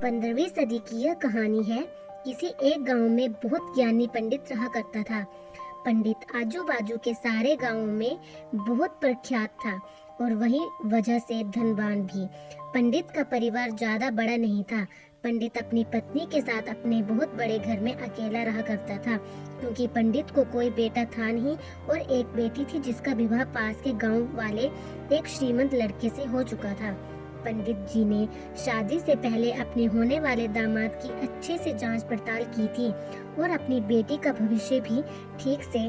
15वीं सदी की यह कहानी है। किसी एक गांव में बहुत ज्ञानी पंडित रहा करता था। पंडित आजू बाजू के सारे गांवों में बहुत प्रख्यात था और वही वजह से धनवान भी। पंडित का परिवार ज्यादा बड़ा नहीं था। पंडित अपनी पत्नी के साथ अपने बहुत बड़े घर में अकेला रहा करता था, क्योंकि पंडित को कोई बेटा था नहीं और एक बेटी थी जिसका विवाह पास के गांव वाले एक श्रीमंत लड़के से हो चुका था। पंडित जी ने शादी से पहले अपने होने वाले दामाद की अच्छे से जांच पड़ताल की थी और अपनी बेटी का भविष्य भी ठीक से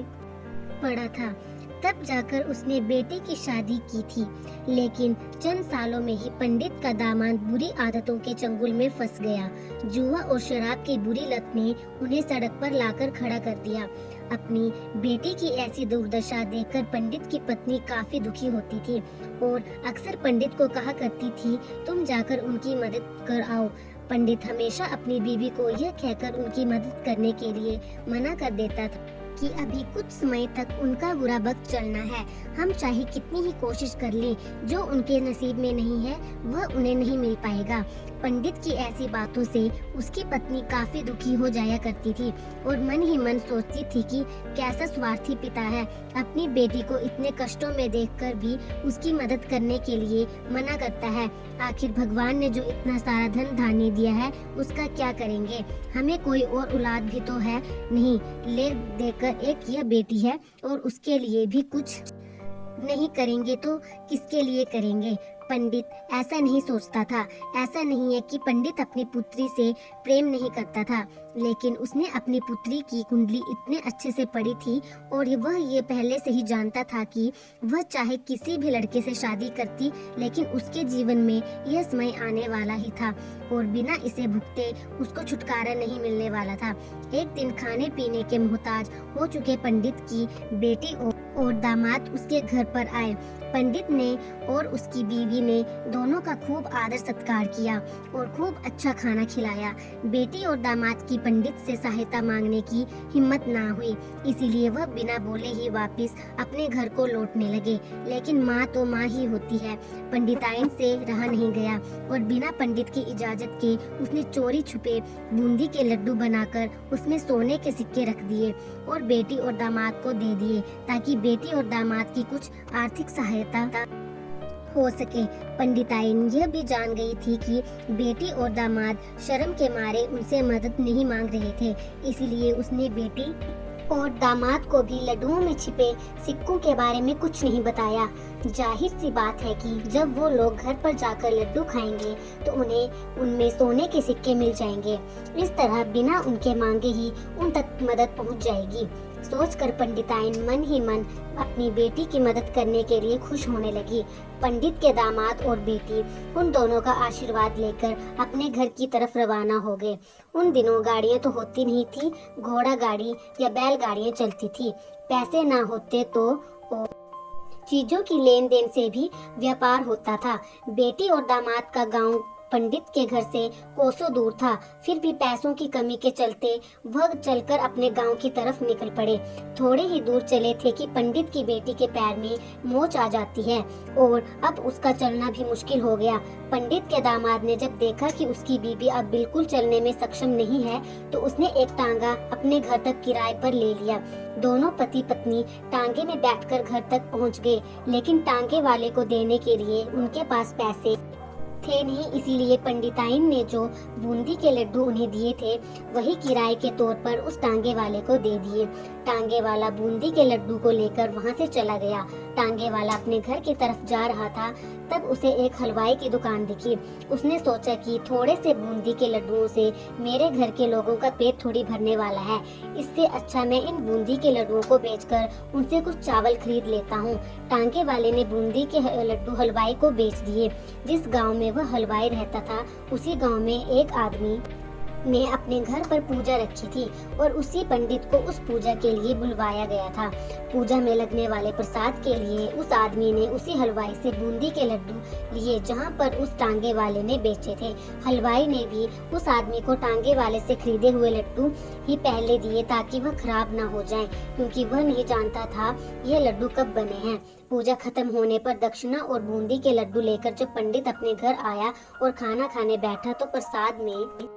पढ़ा था। तब जाकर उसने बेटी की शादी की थी, लेकिन चंद सालों में ही पंडित का दामाद बुरी आदतों के चंगुल में फंस गया। जुआ और शराब की बुरी लत ने उन्हें सड़क पर लाकर खड़ा कर दिया। अपनी बेटी की ऐसी दुर्दशा देखकर पंडित की पत्नी काफी दुखी होती थी और अक्सर पंडित को कहा करती थी, तुम जाकर उनकी मदद कर आओ। पंडित हमेशा अपनी बीवी को यह कहकर उनकी मदद करने के लिए मना कर देता था कि अभी कुछ समय तक उनका बुरा वक्त चलना है। हम चाहे कितनी ही कोशिश कर लें, जो उनके नसीब में नहीं है वह उन्हें नहीं मिल पाएगा। पंडित की ऐसी बातों से उसकी पत्नी काफी दुखी हो जाया करती थी और मन ही मन सोचती थी कि कैसा स्वार्थी पिता है, अपनी बेटी को इतने कष्टों में देखकर भी उसकी मदद करने के लिए मना करता है। आखिर भगवान ने जो इतना सारा धन धान्य दिया है उसका क्या करेंगे? हमें कोई और औलाद भी तो है नहीं, ले देकर एक यह बेटी है और उसके लिए भी कुछ नहीं करेंगे तो किसके लिए करेंगे? पंडित ऐसा नहीं सोचता था। ऐसा नहीं है कि पंडित अपनी पुत्री से प्रेम नहीं करता था, लेकिन उसने अपनी पुत्री की कुंडली इतने अच्छे से पढ़ी थी और वह ये पहले से ही जानता था कि वह चाहे किसी भी लड़के से शादी करती, लेकिन उसके जीवन में यह समय आने वाला ही था और बिना इसे भुगते उसको छुटकारा नहीं मिलने वाला था। एक दिन खाने पीने के मोहताज हो चुके पंडित की बेटी और दामाद उसके घर पर आए। पंडित ने और उसकी बीवी ने दोनों का खूब आदर सत्कार किया और खूब अच्छा खाना खिलाया। बेटी और दामाद की पंडित से सहायता मांगने की हिम्मत ना हुई, इसीलिए वह बिना बोले ही वापस अपने घर को लौटने लगे। लेकिन माँ तो माँ ही होती है। पंडिताइन से रहा नहीं गया और बिना पंडित की इजाजत के उसने चोरी छुपे बूंदी के लड्डू बनाकर उसमें सोने के सिक्के रख दिए और बेटी और दामाद को दे दिए, ताकि बेटी और दामाद की कुछ आर्थिक सहायता हो सके। पंडिताइन यह भी जान गई थी कि बेटी और दामाद शर्म के मारे उनसे मदद नहीं मांग रहे थे, इसीलिए उसने बेटी और दामाद को भी लड्डुओं में छिपे सिक्कों के बारे में कुछ नहीं बताया। जाहिर सी बात है कि जब वो लोग घर पर जाकर लड्डू खाएंगे तो उन्हें उनमें सोने के सिक्के मिल जाएंगे। इस तरह बिना उनके मांगे ही उन तक मदद पहुंच जाएगी। सोचकर पंडिताइन मन ही मन अपनी बेटी की मदद करने के लिए खुश होने लगी। पंडित के दामाद और बेटी उन दोनों का आशीर्वाद लेकर अपने घर की तरफ रवाना हो गए। उन दिनों गाड़ियां तो होती नहीं थी, घोड़ा गाड़ी या बैलगाड़ियां चलती थी। पैसे ना होते तो चीजों की लेन देन से भी व्यापार होता था। बेटी और दामाद का गांव पंडित के घर से कोसों दूर था, फिर भी पैसों की कमी के चलते वह चलकर अपने गांव की तरफ निकल पड़े। थोड़े ही दूर चले थे कि पंडित की बेटी के पैर में मोच आ जाती है और अब उसका चलना भी मुश्किल हो गया। पंडित के दामाद ने जब देखा कि उसकी बीबी अब बिल्कुल चलने में सक्षम नहीं है, तो उसने एक टांगा अपने घर तक किराए पर ले लिया। दोनों पति पत्नी टांगे में बैठकर घर तक पहुंच गए, लेकिन टांगे वाले को देने के लिए उनके पास पैसे थे नहीं, इसीलिए पंडिताइन ने जो बूंदी के लड्डू उन्हें दिए थे वही किराए के तौर पर उस टांगे वाले को दे दिए। टांगे वाला बूंदी के लड्डू को लेकर वहां से चला गया। टांगे वाला अपने घर की तरफ जा रहा था, तब उसे एक हलवाई की दुकान दिखी। उसने सोचा कि थोड़े से बूंदी के लड्डुओं से मेरे घर के लोगों का पेट थोड़ी भरने वाला है, इससे अच्छा मैं इन बूंदी के लड्डुओं को बेचकर उनसे कुछ चावल खरीद लेता हूँ। टांगे वाले ने बूंदी के लड्डू हलवाई को बेच दिए। जिस गाँव में वह हलवाई रहता था, उसी गाँव में एक आदमी ने अपने घर पर पूजा रखी थी और उसी पंडित को उस पूजा के लिए बुलवाया गया था। पूजा में लगने वाले प्रसाद के लिए उस आदमी ने उसी हलवाई से बूंदी के लड्डू लिए जहां पर उस टांगे वाले ने बेचे थे। हलवाई ने भी उस आदमी को टांगे वाले से खरीदे हुए लड्डू ही पहले दिए ताकि वह खराब न हो जाएं, क्योंकि वह नहीं जानता था यह लड्डू कब बने हैं। पूजा खत्म होने पर दक्षिणा और बूंदी के लड्डू लेकर जब पंडित अपने घर आया और खाना खाने बैठा तो प्रसाद में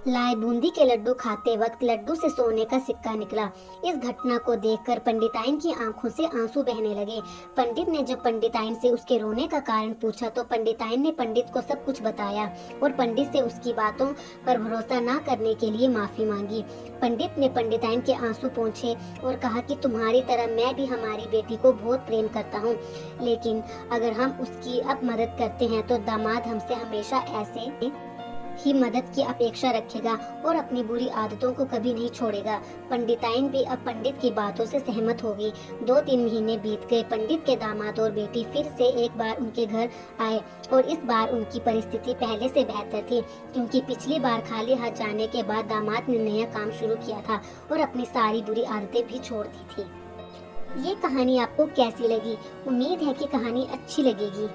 लाए बूंदी के लड्डू खाते वक्त लड्डू से सोने का सिक्का निकला। इस घटना को देखकर पंडिताइन की आंखों से आंसू बहने लगे। पंडित ने जब पंडिताइन से उसके रोने का कारण पूछा तो पंडिताइन ने पंडित को सब कुछ बताया और पंडित से उसकी बातों पर भरोसा न करने के लिए माफी मांगी। पंडित ने पंडिताइन के आंसू पोंछे और कहा कि तुम्हारी तरह मैं भी हमारी बेटी को बहुत प्रेम करता हूँ, लेकिन अगर हम उसकी अब मदद करते हैं तो दामाद हमसे हमेशा ऐसे ही मदद की अपेक्षा रखेगा और अपनी बुरी आदतों को कभी नहीं छोड़ेगा। पंडिताइन भी अब पंडित की बातों से सहमत हो गई। 2-3 महीने बीत गए। पंडित के दामाद और बेटी फिर से एक बार उनके घर आए और इस बार उनकी परिस्थिति पहले से बेहतर थी, क्योंकि पिछली बार खाली हाथ जाने के बाद दामाद ने नया काम शुरू किया था और अपनी सारी बुरी आदतें भी छोड़ दी थी। ये कहानी आपको कैसी लगी? उम्मीद है कि कहानी अच्छी लगेगी।